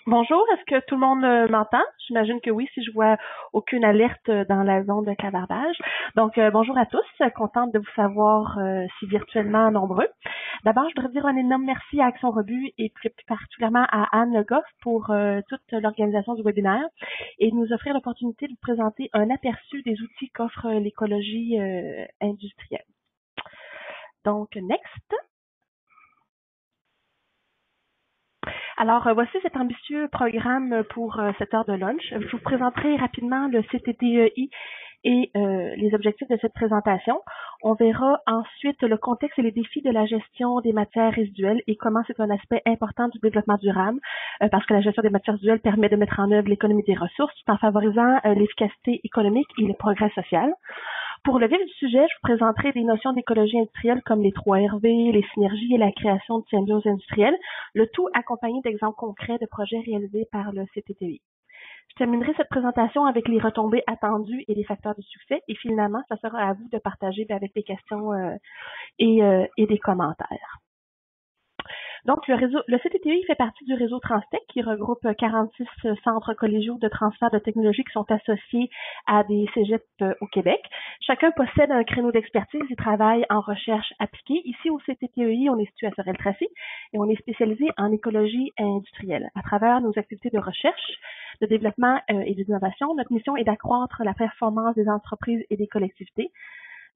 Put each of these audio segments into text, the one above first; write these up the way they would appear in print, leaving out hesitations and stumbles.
Bonjour, est-ce que tout le monde m'entend? J'imagine que oui, si je vois aucune alerte dans la zone de clavardage. Donc, bonjour à tous, contente de vous savoir si virtuellement nombreux. D'abord, je voudrais dire un énorme merci à Action Rebut et plus particulièrement à Anne Le Goff pour toute l'organisation du webinaire et de nous offrir l'opportunité de vous présenter un aperçu des outils qu'offre l'écologie industrielle. Donc, next. Alors, voici cet ambitieux programme pour cette heure de lunch. Je vous présenterai rapidement le CTTEI et les objectifs de cette présentation. On verra ensuite le contexte et les défis de la gestion des matières résiduelles et comment c'est un aspect important du développement durable parce que la gestion des matières résiduelles permet de mettre en œuvre l'économie des ressources tout en favorisant l'efficacité économique et le progrès social. Pour le vif du sujet, je vous présenterai des notions d'écologie industrielle comme les 3 RV, les synergies et la création de symbioses industrielles, le tout accompagné d'exemples concrets de projets réalisés par le CTTI. Je terminerai cette présentation avec les retombées attendues et les facteurs de succès et finalement, ça sera à vous de partager avec des questions et des commentaires. Donc, le CTTI fait partie du réseau Transtech qui regroupe 46 centres collégiaux de transfert de technologies qui sont associés à des cégeps au Québec. Chacun possède un créneau d'expertise et travaille en recherche appliquée. Ici, au CTTI, on est situé à Sorel-Tracy et on est spécialisé en écologie industrielle. À travers nos activités de recherche, de développement et d'innovation, notre mission est d'accroître la performance des entreprises et des collectivités,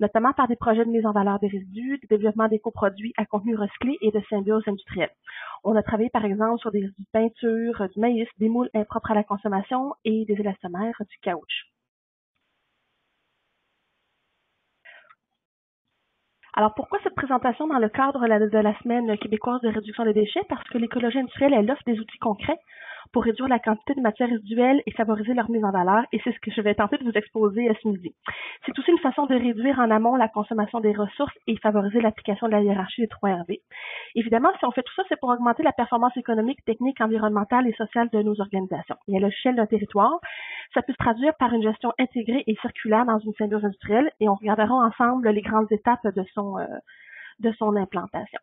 notamment par des projets de mise en valeur des résidus, de développement d'écoproduits à contenu recyclé et de symbiose industrielle. On a travaillé par exemple sur des résidus de peinture, du maïs, des moules impropres à la consommation et des élastomères, du caoutchouc. Alors, pourquoi cette présentation dans le cadre de la semaine québécoise de réduction des déchets? Parce que l'écologie industrielle, elle offre des outils concrets pour réduire la quantité de matières résiduelles et favoriser leur mise en valeur, et c'est ce que je vais tenter de vous exposer ce midi. C'est aussi une façon de réduire en amont la consommation des ressources et favoriser l'application de la hiérarchie des 3 RV. Évidemment, si on fait tout ça, c'est pour augmenter la performance économique, technique, environnementale et sociale de nos organisations. Et à l'échelle d'un territoire, ça peut se traduire par une gestion intégrée et circulaire dans une symbiose industrielle, et on regardera ensemble les grandes étapes de son implantation.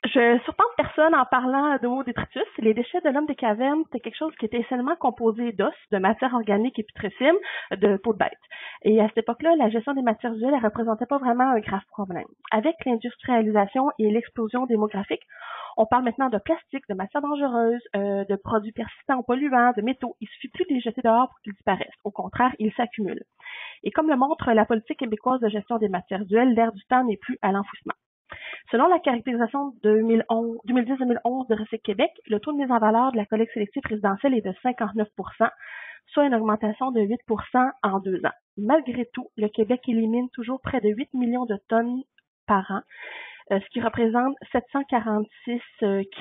Je surprends personne en parlant d'homo détritus. Les déchets de l'homme des cavernes, c'était quelque chose qui était essentiellement composé d'os, de matière organique et putréfine, de peau de bête. Et à cette époque-là, la gestion des matières résiduelles ne représentait pas vraiment un grave problème. Avec l'industrialisation et l'explosion démographique, on parle maintenant de plastique, de matières dangereuses, de produits persistants, polluants, de métaux. Il suffit plus de les jeter dehors pour qu'ils disparaissent. Au contraire, ils s'accumulent. Et comme le montre la politique québécoise de gestion des matières résiduelles, l'ère du temps n'est plus à l'enfouissement. Selon la caractérisation 2010-2011 de Recyc Québec, le taux de mise en valeur de la collecte sélective résidentielle est de 59 %, soit une augmentation de 8 % en 2 ans. Malgré tout, le Québec élimine toujours près de 8 millions de tonnes par an, ce qui représente 746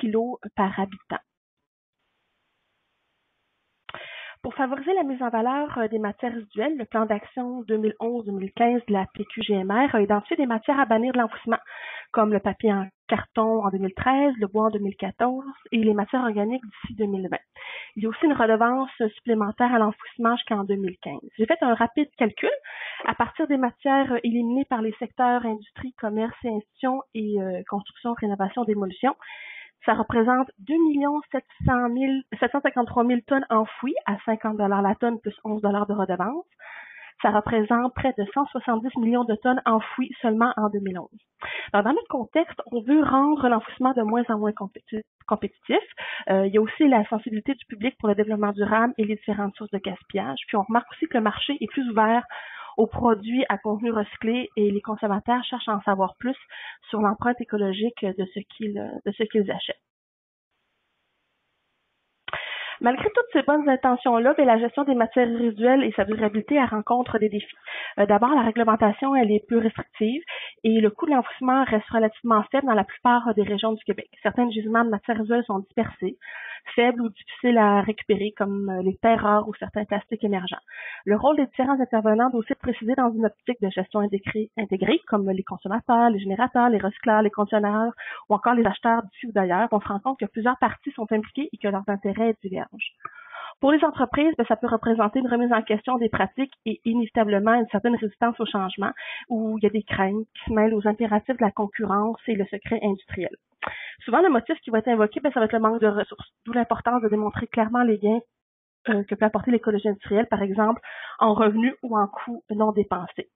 kilos par habitant. Pour favoriser la mise en valeur des matières résiduelles, le plan d'action 2011-2015 de la PQGMR a identifié des matières à bannir de l'enfouissement, comme le papier en carton en 2013, le bois en 2014 et les matières organiques d'ici 2020. Il y a aussi une redevance supplémentaire à l'enfouissement jusqu'en 2015. J'ai fait un rapide calcul. À partir des matières éliminées par les secteurs industrie, commerce et institutions et construction, rénovation, démolition, ça représente 2 753 000 tonnes enfouies à 50 $ la tonne plus 11 $ de redevance. Ça représente près de 170 millions de tonnes enfouies seulement en 2011. Alors, dans notre contexte, on veut rendre l'enfouissement de moins en moins compétitif. Il y a aussi la sensibilité du public pour le développement durable et les différentes sources de gaspillage. Puis, on remarque aussi que le marché est plus ouvert aux produits à contenu recyclé et les consommateurs cherchent à en savoir plus sur l'empreinte écologique de ce qu'ils achètent. Malgré toutes ces bonnes intentions-là, la gestion des matières résiduelles et sa durabilité, elle rencontre des défis. D'abord, la réglementation, elle est peu restrictive et le coût de l'enfouissement reste relativement faible dans la plupart des régions du Québec. Certains gisements de matières résiduelles sont dispersés, faibles ou difficiles à récupérer, comme les terres rares ou certains plastiques émergents. Le rôle des différents intervenants doit aussi être précisé dans une optique de gestion intégrée, comme les consommateurs, les générateurs, les recycleurs, les conditionneurs ou encore les acheteurs d'ici ou d'ailleurs. On se rend compte que plusieurs parties sont impliquées et que leurs intérêts divergent. Pour les entreprises, ça peut représenter une remise en question des pratiques et inévitablement une certaine résistance au changement où il y a des craintes qui se mêlent aux impératifs de la concurrence et le secret industriel. Souvent, le motif qui va être invoqué, ça va être le manque de ressources, d'où l'importance de démontrer clairement les gains que peut apporter l'écologie industrielle, par exemple, en revenus ou en coûts non dépensés.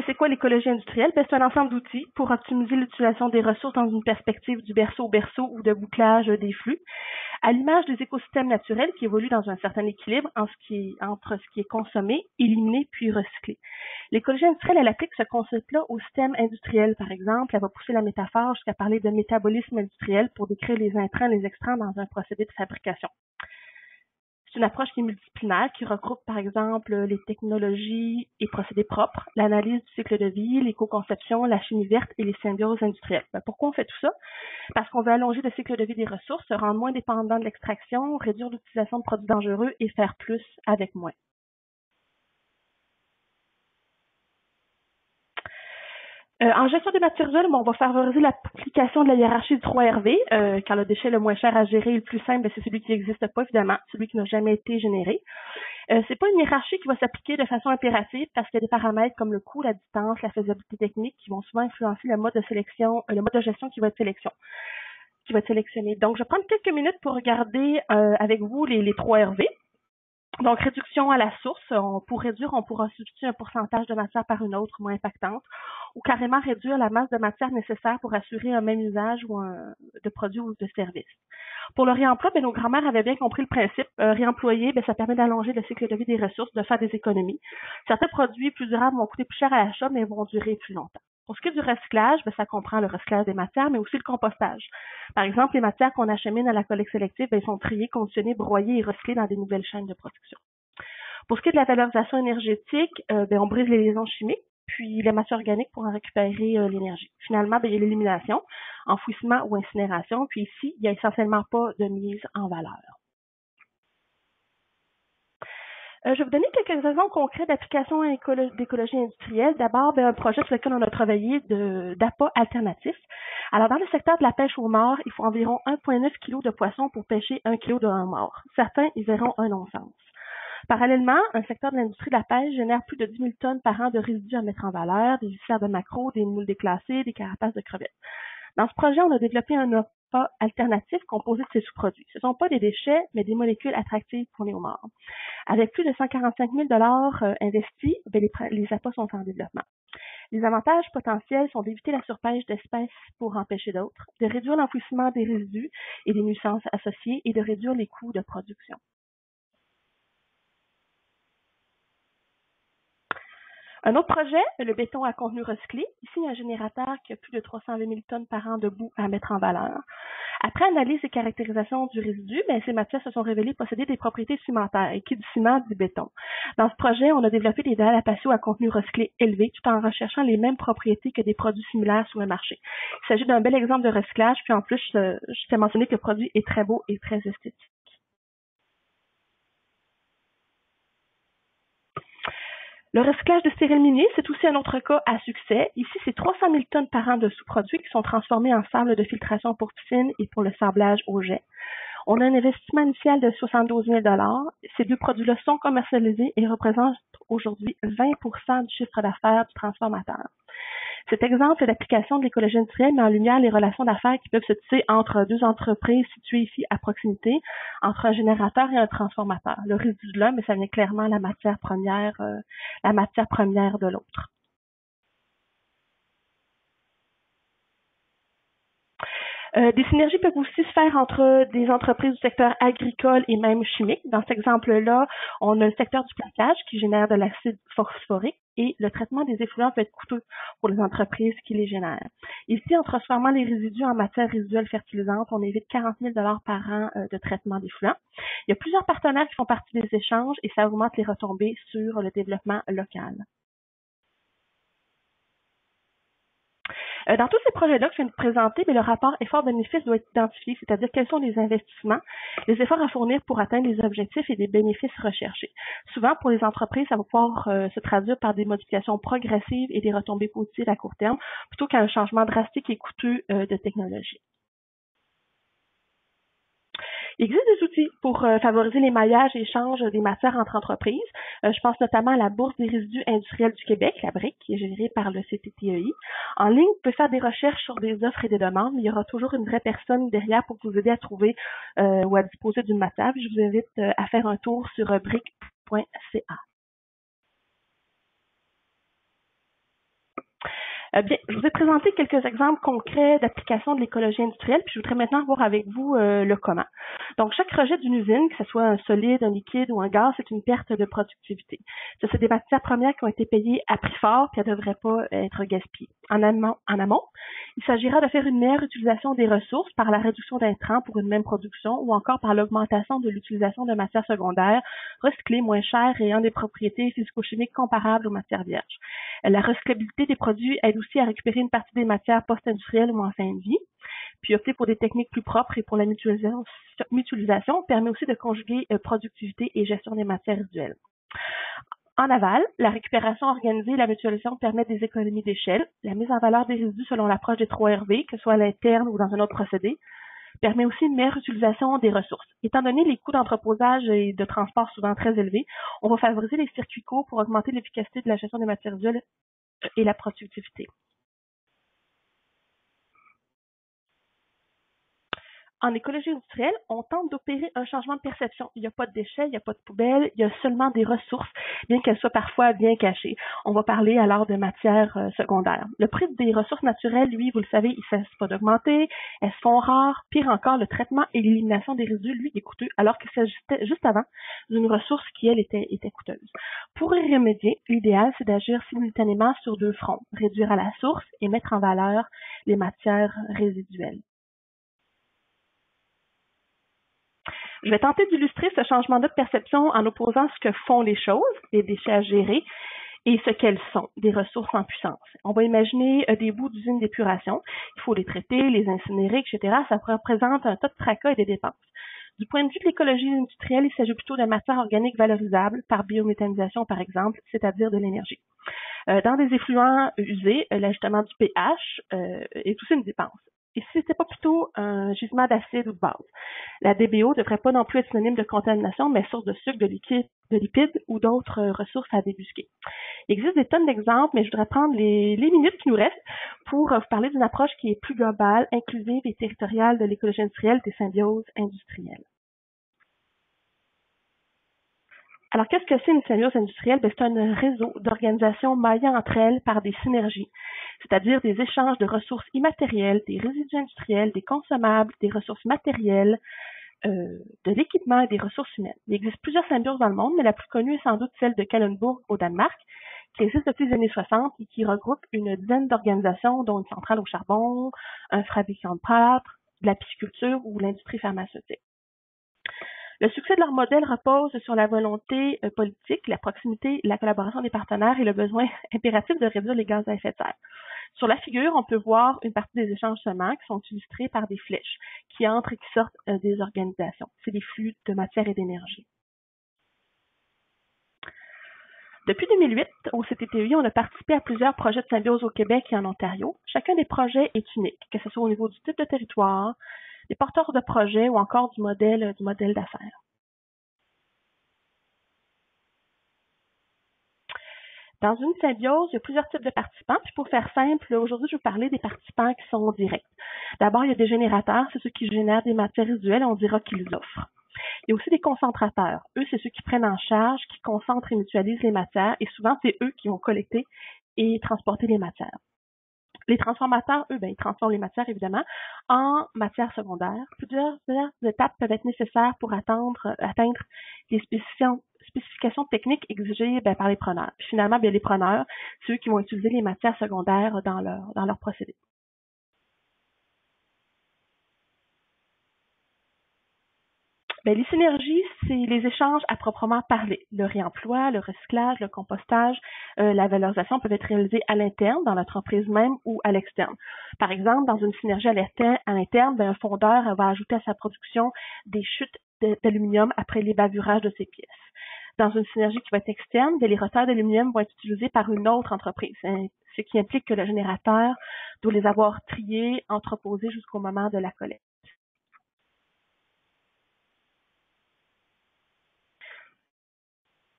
C'est quoi l'écologie industrielle? C'est un ensemble d'outils pour optimiser l'utilisation des ressources dans une perspective du berceau au berceau ou de bouclage des flux, à l'image des écosystèmes naturels qui évoluent dans un certain équilibre entre ce qui est consommé, éliminé puis recyclé. L'écologie industrielle, elle applique ce concept-là au système industriel, par exemple. Elle va pousser la métaphore jusqu'à parler de métabolisme industriel pour décrire les intrants et les extrants dans un procédé de fabrication. C'est une approche qui est multidisciplinaire, qui regroupe par exemple les technologies et procédés propres, l'analyse du cycle de vie, l'éco-conception, la chimie verte et les symbioses industrielles. Pourquoi on fait tout ça? Parce qu'on veut allonger le cycle de vie des ressources, se rendre moins dépendant de l'extraction, réduire l'utilisation de produits dangereux et faire plus avec moins. En gestion des matières visuelles, on va favoriser l'application de la hiérarchie du 3RV, car le déchet le moins cher à gérer et le plus simple, c'est celui qui n'existe pas, évidemment, celui qui n'a jamais été généré. C'est pas une hiérarchie qui va s'appliquer de façon impérative parce qu'il y a des paramètres comme le coût, la distance, la faisabilité technique qui vont souvent influencer le mode de sélection, le mode de gestion qui va être sélectionné. Donc, je vais prendre quelques minutes pour regarder avec vous les 3RV. Donc, réduction à la source, pour réduire, on pourra substituer un pourcentage de matière par une autre moins impactante ou carrément réduire la masse de matière nécessaire pour assurer un même usage ou de produit ou de service. Pour le réemploi, nos grands-mères avaient bien compris le principe. Réemployer, ça permet d'allonger le cycle de vie des ressources, de faire des économies. Certains produits plus durables vont coûter plus cher à l'achat, mais vont durer plus longtemps. Pour ce qui est du recyclage, ça comprend le recyclage des matières, mais aussi le compostage. Par exemple, les matières qu'on achemine à la collecte sélective, sont triées, conditionnées, broyées et recyclées dans des nouvelles chaînes de production. Pour ce qui est de la valorisation énergétique, on brise les liaisons chimiques, puis la matière organique pour en récupérer l'énergie. Finalement, il y a l'élimination, enfouissement ou incinération, puis ici, il n'y a essentiellement pas de mise en valeur. Je vais vous donner quelques exemples concrets d'applications d'écologie industrielle. D'abord, un projet sur lequel on a travaillé d'appât alternatif. Alors, dans le secteur de la pêche au mort, il faut environ 1,9 kg de poissons pour pêcher 1 kg de mort. Certains y verront un non-sens. Parallèlement, un secteur de l'industrie de la pêche génère plus de 10 000 tonnes par an de résidus à mettre en valeur, des viscères de maquereaux, des moules déclassés, des carapaces de crevettes. Dans ce projet, on a développé un appât alternatif composé de ces sous-produits. Ce ne sont pas des déchets, mais des molécules attractives pour les homards. Avec plus de 145 000 investis, les appâts sont en développement. Les avantages potentiels sont d'éviter la surpêche d'espèces pour empêcher d'autres, de réduire l'enfouissement des résidus et des nuisances associées et de réduire les coûts de production. Un autre projet, le béton à contenu recyclé. Ici, il y a un générateur qui a plus de 320 000 tonnes par an de boue à mettre en valeur. Après analyse et caractérisation du résidu, ces matières se sont révélées posséder des propriétés cimentaires. Et qui dit ciment dit béton. Dans ce projet, on a développé des dalles à patio à contenu recyclé élevé tout en recherchant les mêmes propriétés que des produits similaires sur le marché. Il s'agit d'un bel exemple de recyclage, puis en plus, je t'ai mentionné que le produit est très beau et très esthétique. Le recyclage de styrène minier, c'est aussi un autre cas à succès. Ici, c'est 300 000 tonnes par an de sous-produits qui sont transformés en sable de filtration pour piscine et pour le sablage au jet. On a un investissement initial de 72 000 $. Ces deux produits-là sont commercialisés et représentent aujourd'hui 20 % du chiffre d'affaires du transformateur. Cet exemple d'application de l'écologie industrielle met en lumière les relations d'affaires qui peuvent se tisser entre deux entreprises situées ici à proximité, entre un générateur et un transformateur. Le résidu de l'un, mais ça vient clairement la matière première de l'autre. Des synergies peuvent aussi se faire entre des entreprises du secteur agricole et même chimique. Dans cet exemple-là, on a le secteur du plaquage qui génère de l'acide phosphorique et le traitement des effluents peut être coûteux pour les entreprises qui les génèrent. Ici, en transformant les résidus en matières résiduelles fertilisantes, on évite 40 000 $ par an de traitement d'effluents. Il y a plusieurs partenaires qui font partie des échanges et ça augmente les retombées sur le développement local. Dans tous ces projets-là que je viens de présenter, le rapport effort-bénéfice doit être identifié, c'est-à-dire quels sont les investissements, les efforts à fournir pour atteindre les objectifs et les bénéfices recherchés. Souvent, pour les entreprises, ça va pouvoir se traduire par des modifications progressives et des retombées positives à court terme, plutôt qu'un changement drastique et coûteux de technologie. Il existe des outils pour favoriser l'émaillage et l'échange des matières entre entreprises. Je pense notamment à la Bourse des résidus industriels du Québec, la BRIC, qui est gérée par le CTTEI. En ligne, vous pouvez faire des recherches sur des offres et des demandes. Il y aura toujours une vraie personne derrière pour vous aider à trouver ou à disposer d'une matière. Je vous invite à faire un tour sur bric.ca. Bien, je vous ai présenté quelques exemples concrets d'application de l'écologie industrielle, puis je voudrais maintenant voir avec vous le comment. Donc, chaque rejet d'une usine, que ce soit un solide, un liquide ou un gaz, c'est une perte de productivité. Ça, c'est des matières premières qui ont été payées à prix fort, puis elles ne devraient pas être gaspillées. En amont, il s'agira de faire une meilleure utilisation des ressources par la réduction d'intrants pour une même production ou encore par l'augmentation de l'utilisation de matières secondaires recyclées moins chères et ayant des propriétés physico-chimiques comparables aux matières vierges. La recyclabilité des produits aide aussi à récupérer une partie des matières post-industrielles ou en fin de vie. Puis opter pour des techniques plus propres et pour la mutualisation permet aussi de conjuguer productivité et gestion des matières résiduelles. En aval, la récupération organisée et la mutualisation permettent des économies d'échelle. La mise en valeur des résidus selon l'approche des 3 RV, que ce soit à l'interne ou dans un autre procédé, permet aussi une meilleure utilisation des ressources. Étant donné les coûts d'entreposage et de transport souvent très élevés, on va favoriser les circuits courts pour augmenter l'efficacité de la gestion des matières résiduelles et la productivité. En écologie industrielle, on tente d'opérer un changement de perception. Il n'y a pas de déchets, il n'y a pas de poubelles, il y a seulement des ressources, bien qu'elles soient parfois bien cachées. On va parler alors de matières secondaires. Le prix des ressources naturelles, lui, vous le savez, il ne cesse pas d'augmenter, elles se font rares. Pire encore, le traitement et l'élimination des résidus, lui, est coûteux, alors qu'il s'agissait juste avant d'une ressource qui, elle, était coûteuse. Pour y remédier, l'idéal, c'est d'agir simultanément sur 2 fronts, réduire à la source et mettre en valeur les matières résiduelles. Je vais tenter d'illustrer ce changement de perception en opposant ce que font les choses, les déchets à gérer, et ce qu'elles sont, des ressources en puissance. On va imaginer des bouts d'usine d'épuration. Il faut les traiter, les incinérer, etc. Ça représente un tas de tracas et des dépenses. Du point de vue de l'écologie industrielle, il s'agit plutôt de matières organiques valorisables par biométhanisation, par exemple, c'est-à-dire de l'énergie. Dans des effluents usés, l'ajustement du pH est aussi une dépense. Et si c'était pas plutôt un gisement d'acide ou de base? La DBO ne devrait pas non plus être synonyme de contamination, mais source de sucre, de lipides ou d'autres ressources à débusquer. Il existe des tonnes d'exemples, mais je voudrais prendre les minutes qui nous restent pour vous parler d'une approche qui est plus globale, inclusive et territoriale de l'écologie industrielle, des symbioses industrielles. Alors, qu'est-ce que c'est une symbiose industrielle? C'est un réseau d'organisations maillant entre elles par des synergies, c'est-à-dire des échanges de ressources immatérielles, des résidus industriels, des consommables, des ressources matérielles, de l'équipement et des ressources humaines. Il existe plusieurs symbioses dans le monde, mais la plus connue est sans doute celle de Kalundborg au Danemark, qui existe depuis les années 60 et qui regroupe une dizaine d'organisations, dont une centrale au charbon, un fabricant de pâtes, de la pisciculture ou l'industrie pharmaceutique. Le succès de leur modèle repose sur la volonté politique, la proximité, la collaboration des partenaires et le besoin impératif de réduire les gaz à effet de serre. Sur la figure, on peut voir une partie des échanges seulement qui sont illustrés par des flèches qui entrent et qui sortent des organisations. C'est des flux de matière et d'énergie. Depuis 2008, au CTTEI, on a participé à plusieurs projets de symbiose au Québec et en Ontario. Chacun des projets est unique, que ce soit au niveau du type de territoire, des porteurs de projets ou encore du modèle d'affaires. Dans une symbiose, il y a plusieurs types de participants. Puis pour faire simple, aujourd'hui, je vais vous parler des participants qui sont directs. D'abord, il y a des générateurs, c'est ceux qui génèrent des matières résiduelles, on dira qu'ils offrent. Il y a aussi des concentrateurs. Eux, c'est ceux qui prennent en charge, qui concentrent et mutualisent les matières, et souvent, c'est eux qui vont collecter et transporter les matières. Les transformateurs, eux, ils transforment les matières, évidemment, en matières secondaires. Plusieurs étapes peuvent être nécessaires pour atteindre les spécifications techniques exigées par les preneurs. Puis finalement, les preneurs, c'est eux qui vont utiliser les matières secondaires dans leur procédé. Les synergies, c'est les échanges à proprement parler. Le réemploi, le recyclage, le compostage, la valorisation peuvent être réalisés à l'interne, dans l'entreprise même, ou à l'externe. Par exemple, dans une synergie à l'interne, un fondeur va ajouter à sa production des chutes d'aluminium après les bavurages de ses pièces. Dans une synergie qui va être externe, les roteurs d'aluminium vont être utilisés par une autre entreprise, ce qui implique que le générateur doit les avoir triés, entreposés jusqu'au moment de la collecte.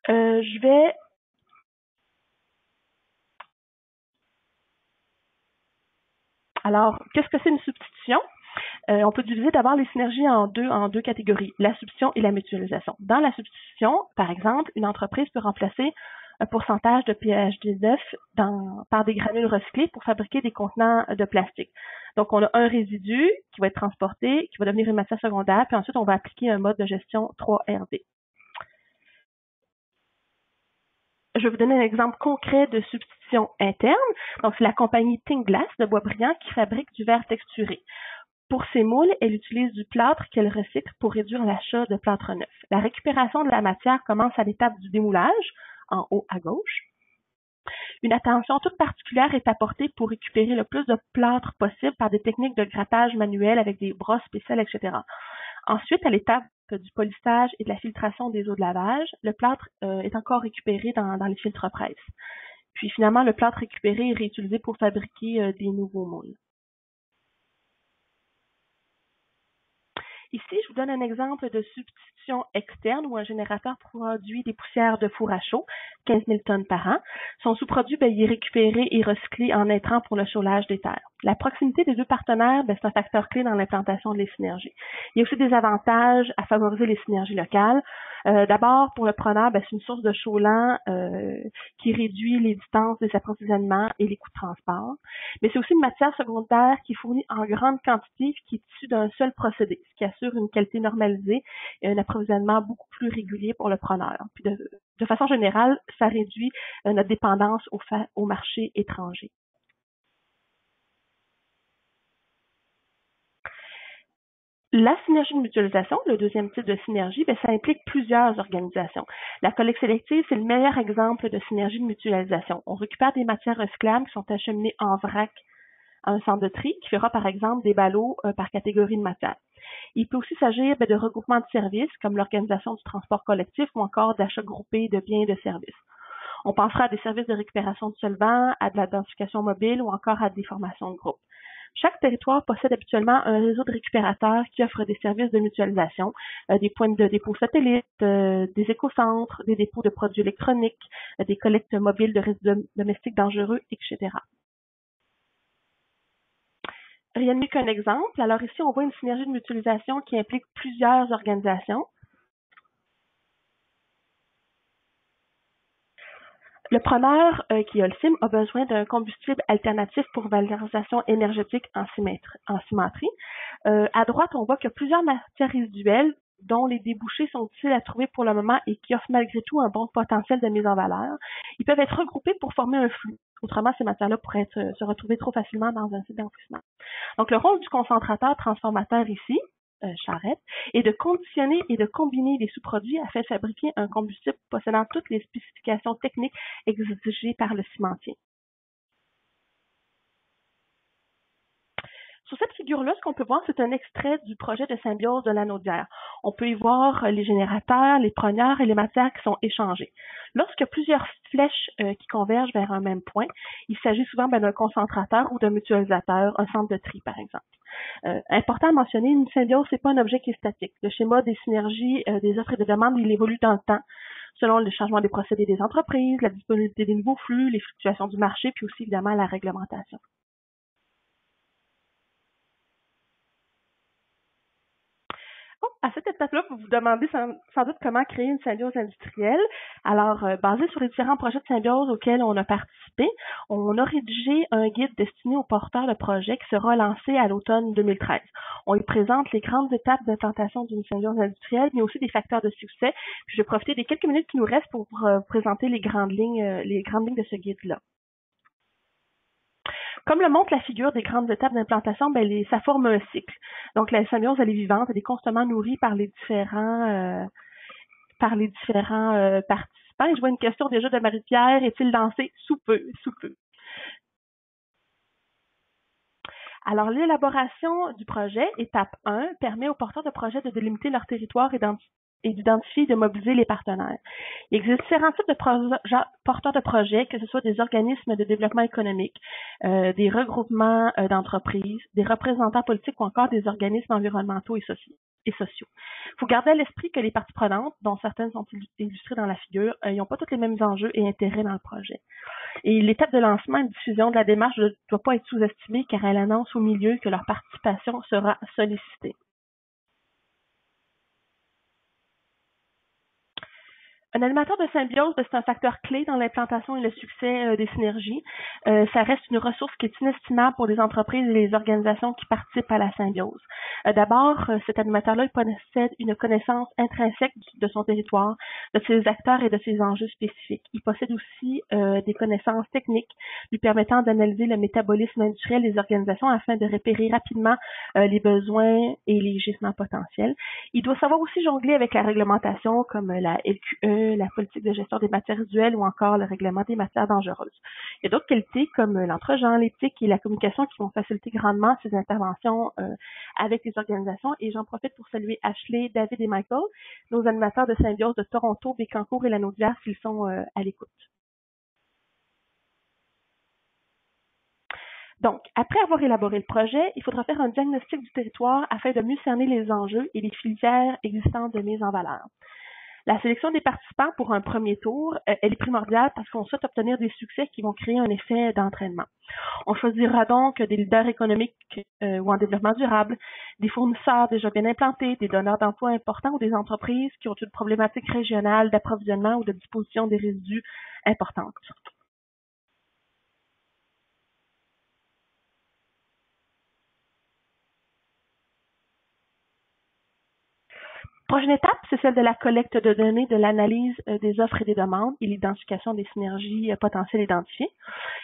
Je vais Alors, qu'est-ce que c'est une substitution? On peut diviser d'abord les synergies en deux catégories, la substitution et la mutualisation. Dans la substitution, par exemple, une entreprise peut remplacer un pourcentage de PHD9 par des granules recyclés pour fabriquer des contenants de plastique. Donc, on a un résidu qui va être transporté, qui va devenir une matière secondaire, puis ensuite, on va appliquer un mode de gestion 3RD. Je vais vous donner un exemple concret de substitution interne. Donc, c'est la compagnie Tinglass de Boisbriand qui fabrique du verre texturé. Pour ces moules, elle utilise du plâtre qu'elle recycle pour réduire l'achat de plâtre neuf. La récupération de la matière commence à l'étape du démoulage, en haut à gauche. Une attention toute particulière est apportée pour récupérer le plus de plâtre possible par des techniques de grattage manuel avec des brosses spéciales, etc. Ensuite, à l'étape du polissage et de la filtration des eaux de lavage, le plâtre est encore récupéré dans les filtres presse. Puis finalement, le plâtre récupéré est réutilisé pour fabriquer des nouveaux moules. Ici, je vous donne un exemple de substitution externe où un générateur produit des poussières de four à chaud, 15 000 tonnes par an. Son sous-produit, il est récupéré et recyclé en intrants pour le chaulage des terres. La proximité des deux partenaires, c'est un facteur clé dans l'implantation des synergies. Il y a aussi des avantages à favoriser les synergies locales. D'abord, pour le preneur, c'est une source de chaulant qui réduit les distances des approvisionnements et les coûts de transport. Mais c'est aussi une matière secondaire qui est fournie en grande quantité qui est issue d'un seul procédé, ce qui assure une qualité normalisée et un approvisionnement beaucoup plus régulier pour le preneur. Puis de façon générale, ça réduit notre dépendance au marché étranger. La synergie de mutualisation, le deuxième type de synergie, ça implique plusieurs organisations. La collecte sélective, c'est le meilleur exemple de synergie de mutualisation. On récupère des matières recyclables qui sont acheminées en vrac à un centre de tri qui fera par exemple des ballots par catégorie de matière. Il peut aussi s'agir de regroupements de services comme l'organisation du transport collectif ou encore d'achats groupés de biens et de services. On pensera à des services de récupération de solvants, à de la densification mobile ou encore à des formations de groupe. Chaque territoire possède habituellement un réseau de récupérateurs qui offre des services de mutualisation, des points de dépôt satellites, des écocentres, des dépôts de produits électroniques, des collectes mobiles de résidus domestiques dangereux, etc. Rien de mieux qu'un exemple. Alors ici, on voit une synergie de mutualisation qui implique plusieurs organisations. Le preneur qui a le CIM a besoin d'un combustible alternatif pour valorisation énergétique en cimenterie. À droite, on voit qu'il y a plusieurs matières résiduelles dont les débouchés sont difficiles à trouver pour le moment et qui offrent malgré tout un bon potentiel de mise en valeur. Ils peuvent être regroupés pour former un flux. Autrement, ces matières-là pourraient se retrouver trop facilement dans un site d'enfouissement. Donc, le rôle du concentrateur transformateur ici, charrette, est de conditionner et de combiner les sous-produits afin de fabriquer un combustible possédant toutes les spécifications techniques exigées par le cimentier. Sur cette figure-là, ce qu'on peut voir, c'est un extrait du projet de symbiose de l'Anaudière. On peut y voir les générateurs, les preneurs et les matières qui sont échangées. Lorsqu'il y a plusieurs flèches qui convergent vers un même point, il s'agit souvent d'un concentrateur ou d'un mutualisateur, un centre de tri par exemple. Important à mentionner, une symbiose, c'est pas un objet qui est statique. Le schéma des synergies, des offres et des demandes, il évolue dans le temps, selon le changement des procédés des entreprises, la disponibilité des nouveaux flux, les fluctuations du marché, puis aussi évidemment la réglementation. À cette étape-là, vous vous demandez sans doute comment créer une symbiose industrielle. Alors, basé sur les différents projets de symbiose auxquels on a participé, on a rédigé un guide destiné aux porteurs de projets qui sera lancé à l'automne 2013. On y présente les grandes étapes d'implantation d'une symbiose industrielle, mais aussi des facteurs de succès. Puis, je vais profiter des quelques minutes qui nous restent pour vous présenter les grandes lignes de ce guide-là. Comme le montre la figure des grandes étapes d'implantation, ça forme un cycle. Donc, la symbiose, elle est vivante, elle est constamment nourrie par les différents participants. Et je vois une question déjà de Marie-Pierre. Est-il lancé? Sous peu, sous peu. Alors, l'élaboration du projet, étape 1, permet aux porteurs de projet de délimiter leur territoire et d'identifier et de mobiliser les partenaires. Il existe différents types de porteurs de projets, que ce soit des organismes de développement économique, des regroupements d'entreprises, des représentants politiques ou encore des organismes environnementaux et et sociaux. Il faut garder à l'esprit que les parties prenantes, dont certaines sont illustrées dans la figure, ils n'ont pas tous les mêmes enjeux et intérêts dans le projet. Et l'étape de lancement et de diffusion de la démarche ne doit pas être sous-estimée car elle annonce au milieu que leur participation sera sollicitée. Un animateur de symbiose, c'est un facteur clé dans l'implantation et le succès des synergies. Ça reste une ressource qui est inestimable pour les entreprises et les organisations qui participent à la symbiose. D'abord, cet animateur-là, il possède une connaissance intrinsèque de son territoire, de ses acteurs et de ses enjeux spécifiques. Il possède aussi des connaissances techniques lui permettant d'analyser le métabolisme industriel des organisations afin de repérer rapidement les besoins et les gisements potentiels. Il doit savoir aussi jongler avec la réglementation comme la LQE, la politique de gestion des matières résiduelles ou encore le règlement des matières dangereuses. Il y a d'autres qualités comme l'entre-genre, l'éthique et la communication qui vont faciliter grandement ces interventions avec les organisations. Et j'en profite pour saluer Ashley, David et Michael, nos animateurs de symbiose de Toronto, Bécancour et la Naudière, s'ils sont à l'écoute. Donc, après avoir élaboré le projet, il faudra faire un diagnostic du territoire afin de mieux cerner les enjeux et les filières existantes de mise en valeur. La sélection des participants pour un premier tour, elle est primordiale parce qu'on souhaite obtenir des succès qui vont créer un effet d'entraînement. On choisira donc des leaders économiques ou en développement durable, des fournisseurs déjà bien implantés, des donneurs d'emploi importants ou des entreprises qui ont une problématique régionale d'approvisionnement ou de disposition des résidus importante. Prochaine étape, c'est celle de la collecte de données, de l'analyse des offres et des demandes et l'identification des synergies potentielles identifiées.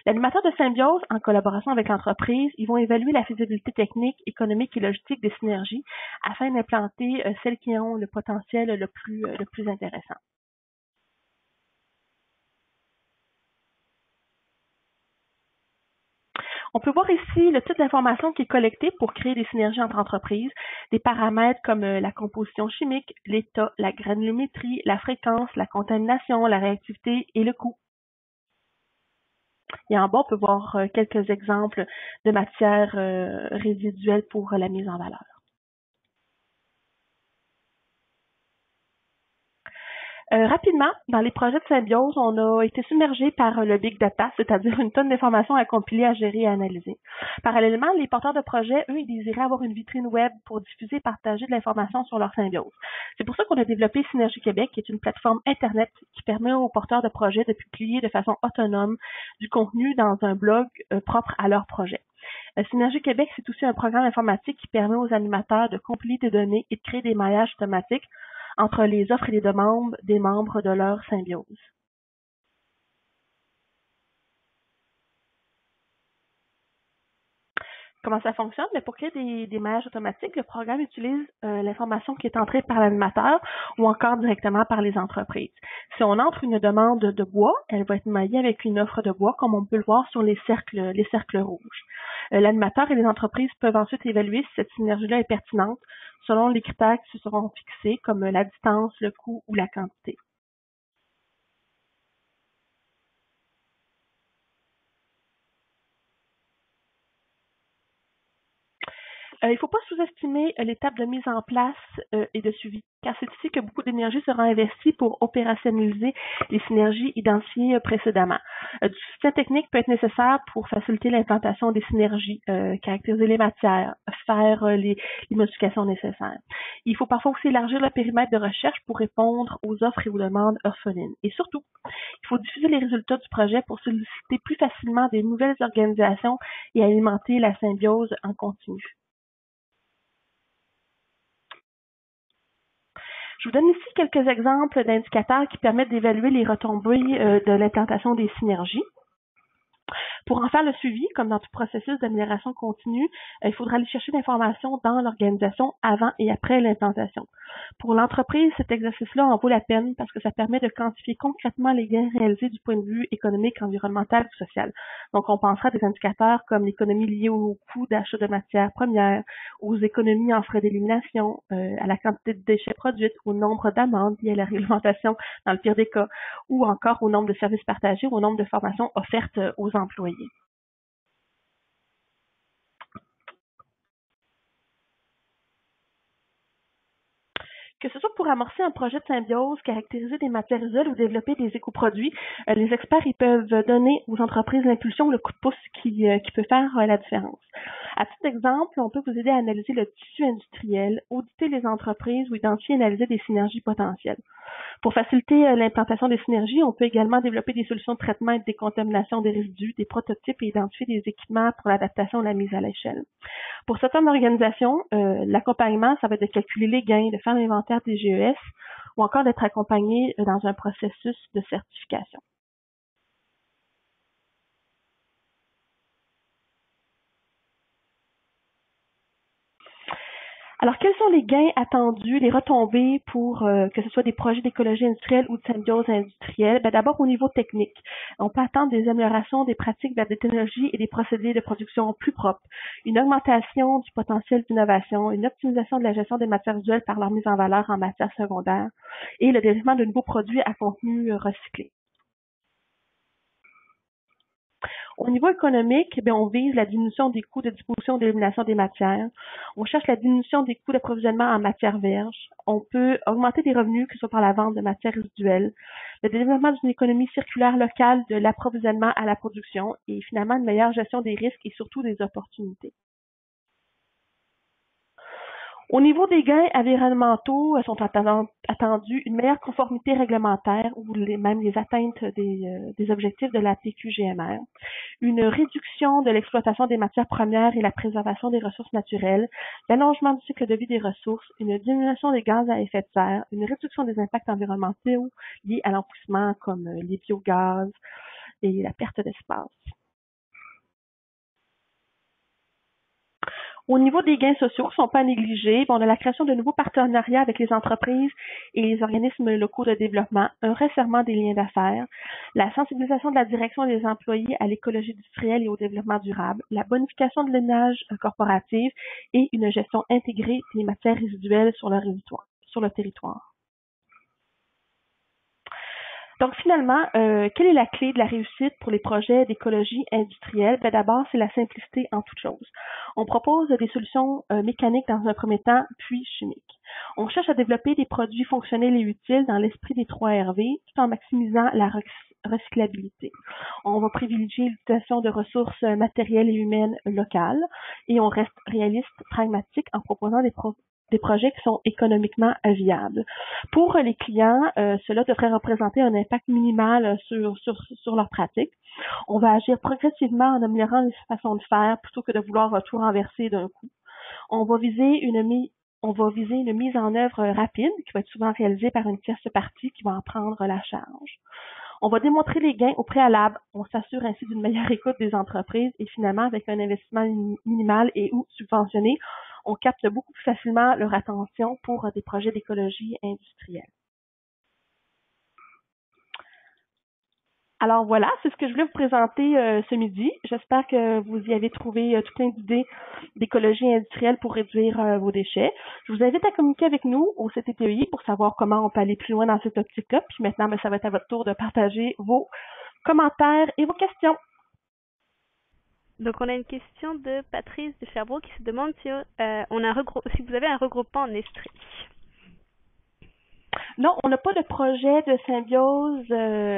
L'animateur de symbiose, en collaboration avec l'entreprise, ils vont évaluer la faisabilité technique, économique et logistique des synergies afin d'implanter celles qui ont le potentiel le plus intéressant. On peut voir ici le type d'information qui est collectée pour créer des synergies entre entreprises, des paramètres comme la composition chimique, l'état, la granulométrie, la fréquence, la contamination, la réactivité et le coût. Et en bas, on peut voir quelques exemples de matières résiduelles pour la mise en valeur. Rapidement, dans les projets de symbiose, on a été submergé par le big data, c'est-à-dire une tonne d'informations à compiler, à gérer et à analyser. Parallèlement, les porteurs de projets, eux, ils désiraient avoir une vitrine web pour diffuser et partager de l'information sur leur symbiose. C'est pour ça qu'on a développé Synergie Québec, qui est une plateforme Internet qui permet aux porteurs de projets de publier de façon autonome du contenu dans un blog propre à leur projet. Synergie Québec, c'est aussi un programme informatique qui permet aux animateurs de compiler des données et de créer des maillages automatiques entre les offres et les demandes des membres de leur symbiose. Comment ça fonctionne? Mais pour créer des maillages automatiques, le programme utilise l'information qui est entrée par l'animateur ou encore directement par les entreprises. Si on entre une demande de bois, elle va être maillée avec une offre de bois, comme on peut le voir sur les cercles rouges. L'animateur et les entreprises peuvent ensuite évaluer si cette synergie-là est pertinente selon les critères qui se seront fixés, comme la distance, le coût ou la quantité. Il ne faut pas sous-estimer l'étape de mise en place et de suivi, car c'est ici que beaucoup d'énergie sera investie pour opérationnaliser les synergies identifiées précédemment. Du soutien technique peut être nécessaire pour faciliter l'implantation des synergies, caractériser les matières, faire les modifications nécessaires. Il faut parfois aussi élargir le périmètre de recherche pour répondre aux offres et aux demandes orphelines. Et surtout, il faut diffuser les résultats du projet pour solliciter plus facilement des nouvelles organisations et alimenter la symbiose en continu. Je vous donne ici quelques exemples d'indicateurs qui permettent d'évaluer les retombées de l'implantation des synergies. Pour en faire le suivi, comme dans tout processus d'amélioration continue, il faudra aller chercher l'information dans l'organisation avant et après l'implantation. Pour l'entreprise, cet exercice-là en vaut la peine parce que ça permet de quantifier concrètement les gains réalisés du point de vue économique, environnemental ou social. Donc, on pensera à des indicateurs comme l'économie liée au coût d'achat de matières premières, aux économies en frais d'élimination, à la quantité de déchets produits, au nombre d'amendes liées à la réglementation dans le pire des cas, ou encore au nombre de services partagés ou au nombre de formations offertes aux employés. Que ce soit pour amorcer un projet de symbiose, caractériser des matières usuelles ou développer des écoproduits, les experts ils peuvent donner aux entreprises l'impulsion, le coup de pouce qui peut faire la différence. À titre d'exemple, on peut vous aider à analyser le tissu industriel, auditer les entreprises ou identifier et analyser des synergies potentielles. Pour faciliter l'implantation des synergies, on peut également développer des solutions de traitement et de décontamination des résidus, des prototypes et identifier des équipements pour l'adaptation et la mise à l'échelle. Pour certaines organisations, l'accompagnement, ça va être de calculer les gains, de faire l'inventaire des GES ou encore d'être accompagné dans un processus de certification. Alors, quels sont les gains attendus, les retombées pour que ce soit des projets d'écologie industrielle ou de symbiose industrielle? D'abord, au niveau technique, on peut attendre des améliorations des pratiques vers des technologies et des procédés de production plus propres, une augmentation du potentiel d'innovation, une optimisation de la gestion des matières usuelles par leur mise en valeur en matière secondaire et le développement de nouveaux produits à contenu recyclé. Au niveau économique, on vise la diminution des coûts de disposition et d'élimination des matières. On cherche la diminution des coûts d'approvisionnement en matières vierges. On peut augmenter des revenus, que ce soit par la vente de matières résiduelles, le développement d'une économie circulaire locale de l'approvisionnement à la production et finalement une meilleure gestion des risques et surtout des opportunités. Au niveau des gains environnementaux, sont attendus une meilleure conformité réglementaire ou même les atteintes des objectifs de la PQGMR, une réduction de l'exploitation des matières premières et la préservation des ressources naturelles, l'allongement du cycle de vie des ressources, une diminution des gaz à effet de serre, une réduction des impacts environnementaux liés à l'enfouissement comme les biogaz et la perte d'espace. Au niveau des gains sociaux qui ne sont pas négligés, on a la création de nouveaux partenariats avec les entreprises et les organismes locaux de développement, un resserrement des liens d'affaires, la sensibilisation de la direction des employés à l'écologie industrielle et au développement durable, la bonification de l'image corporative et une gestion intégrée des matières résiduelles sur le territoire. Donc finalement, quelle est la clé de la réussite pour les projets d'écologie industrielle? D'abord, c'est la simplicité en toute chose. On propose des solutions mécaniques dans un premier temps, puis chimiques. On cherche à développer des produits fonctionnels et utiles dans l'esprit des 3 RV, tout en maximisant la recyclabilité. On va privilégier l'utilisation de ressources matérielles et humaines locales et on reste réaliste, pragmatique en proposant des projets qui sont économiquement viables. Pour les clients, cela devrait représenter un impact minimal sur leur pratique. On va agir progressivement en améliorant les façons de faire plutôt que de vouloir tout renverser d'un coup. On va viser une mise en œuvre rapide qui va être souvent réalisée par une tierce partie qui va en prendre la charge. On va démontrer les gains au préalable. On s'assure ainsi d'une meilleure écoute des entreprises et finalement, avec un investissement minimal et ou subventionné, on capte beaucoup plus facilement leur attention pour des projets d'écologie industrielle. Alors voilà, c'est ce que je voulais vous présenter ce midi. J'espère que vous y avez trouvé tout plein d'idées d'écologie industrielle pour réduire vos déchets. Je vous invite à communiquer avec nous au CTTEI pour savoir comment on peut aller plus loin dans cette optique-là. Puis maintenant, ça va être à votre tour de partager vos commentaires et vos questions. Donc on a une question de Patrice de Sherbrooke qui se demande si, si vous avez un regroupement en Estrie. Non, on n'a pas de projet de symbiose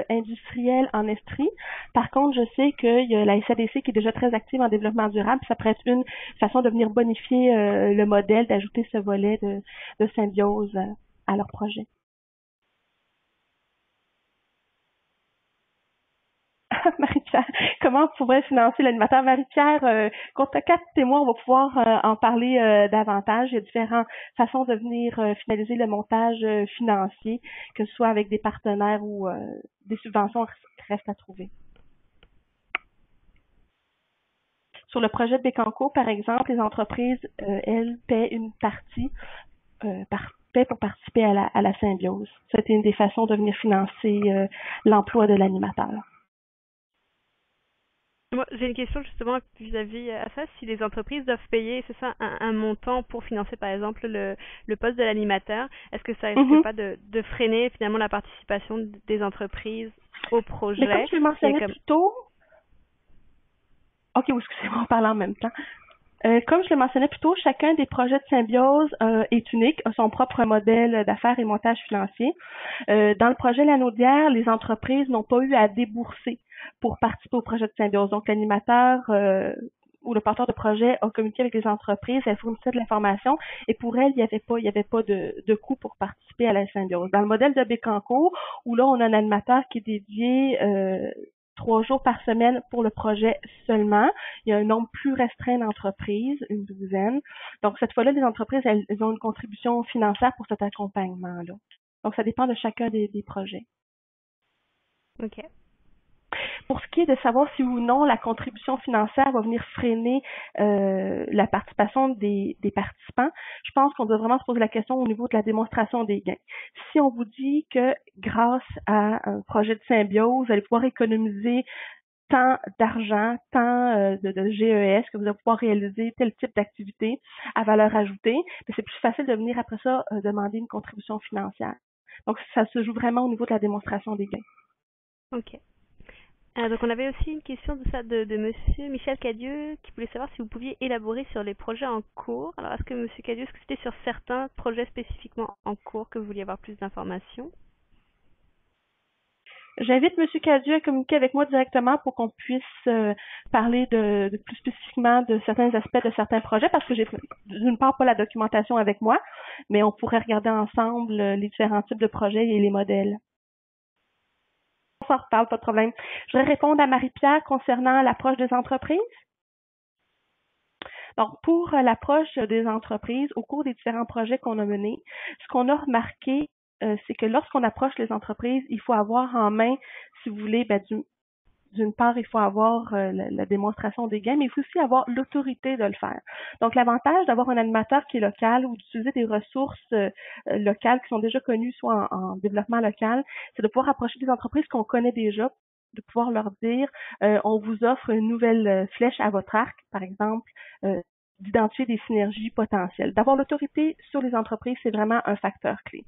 industrielle en Estrie. Par contre, je sais qu'il y a la SADC qui est déjà très active en développement durable. Ça pourrait être une façon de venir bonifier le modèle, d'ajouter ce volet de symbiose à leur projet. Marie-Pierre, comment on pourrait financer l'animateur? Marie-Pierre, contactez-moi, on va pouvoir en parler davantage. Il y a différentes façons de venir finaliser le montage financier, que ce soit avec des partenaires ou des subventions restent à trouver. Sur le projet de Bécancour, par exemple, les entreprises, elles, paient une partie paient pour participer à la symbiose. C'était une des façons de venir financer l'emploi de l'animateur. Moi, j'ai une question justement vis-à-vis à ça. Si les entreprises doivent payer, c'est ça, un montant pour financer par exemple le poste de l'animateur, est-ce que ça risque pas de freiner finalement la participation des entreprises au projet? Mais comme je le mentionnais plus tôt, ok, excusez-moi, on parle en même temps. Comme je le mentionnais plus tôt, chacun des projets de symbiose est unique, a son propre modèle d'affaires et montage financier. Dans le projet Lanaudière, les entreprises n'ont pas eu à débourser pour participer au projet de symbiose. Donc, l'animateur ou le porteur de projet a communiqué avec les entreprises, elles fournissaient de l'information et pour elles, il n'y avait pas de coût pour participer à la symbiose. Dans le modèle de Bécancour, où là, on a un animateur qui est dédié 3 jours par semaine pour le projet seulement. Il y a un nombre plus restreint d'entreprises, une douzaine. Donc, cette fois-là, les entreprises, elles ont une contribution financière pour cet accompagnement-là. Donc, ça dépend de chacun des projets. OK. Pour ce qui est de savoir si ou non la contribution financière va venir freiner la participation des participants, je pense qu'on doit vraiment se poser la question au niveau de la démonstration des gains. Si on vous dit que grâce à un projet de symbiose, vous allez pouvoir économiser tant d'argent, tant de GES, que vous allez pouvoir réaliser tel type d'activité à valeur ajoutée, mais c'est plus facile de venir après ça demander une contribution financière. Donc, ça se joue vraiment au niveau de la démonstration des gains. OK. Donc on avait aussi une question de Monsieur Michel Cadieux qui voulait savoir si vous pouviez élaborer sur les projets en cours. Alors est-ce que Monsieur Cadieux, est-ce que c'était sur certains projets spécifiquement en cours que vous vouliez avoir plus d'informations? J'invite Monsieur Cadieux à communiquer avec moi directement pour qu'on puisse parler de plus spécifiquement de certains aspects de certains projets parce que j'ai d'une part pas la documentation avec moi, mais on pourrait regarder ensemble les différents types de projets et les modèles. On s'en reparle, pas de problème. Je voudrais répondre à Marie-Pierre concernant l'approche des entreprises. Donc, pour l'approche des entreprises, au cours des différents projets qu'on a menés, ce qu'on a remarqué, c'est que lorsqu'on approche les entreprises, il faut avoir en main, si vous voulez, d'une part, il faut avoir la démonstration des gains, mais il faut aussi avoir l'autorité de le faire. Donc, l'avantage d'avoir un animateur qui est local ou d'utiliser des ressources locales qui sont déjà connues, soit en développement local, c'est de pouvoir approcher des entreprises qu'on connaît déjà, de pouvoir leur dire, on vous offre une nouvelle flèche à votre arc, par exemple, d'identifier des synergies potentielles. D'avoir l'autorité sur les entreprises, c'est vraiment un facteur clé.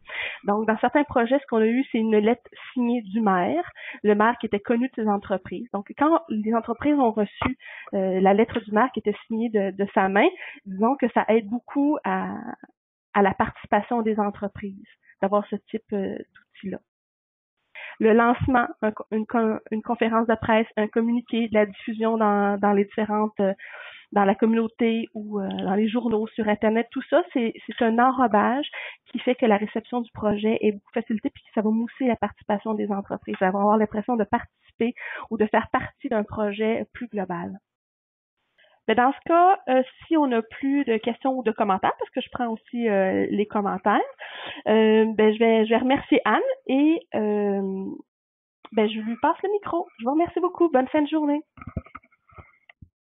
Donc, dans certains projets, ce qu'on a eu, c'est une lettre signée du maire, le maire qui était connu de ces entreprises. Donc, quand les entreprises ont reçu la lettre du maire qui était signée de sa main, disons que ça aide beaucoup à la participation des entreprises, d'avoir ce type d'outil-là. Le lancement, une conférence de presse, un communiqué, de la diffusion dans les différentes dans la communauté ou dans les journaux, sur Internet, tout ça, c'est un enrobage qui fait que la réception du projet est beaucoup facilitée puis ça va mousser la participation des entreprises. Ça va avoir l'impression de participer ou de faire partie d'un projet plus global. Mais dans ce cas, si on n'a plus de questions ou de commentaires, parce que je prends aussi les commentaires, je vais remercier Anne et je lui passe le micro. Je vous remercie beaucoup. Bonne fin de journée.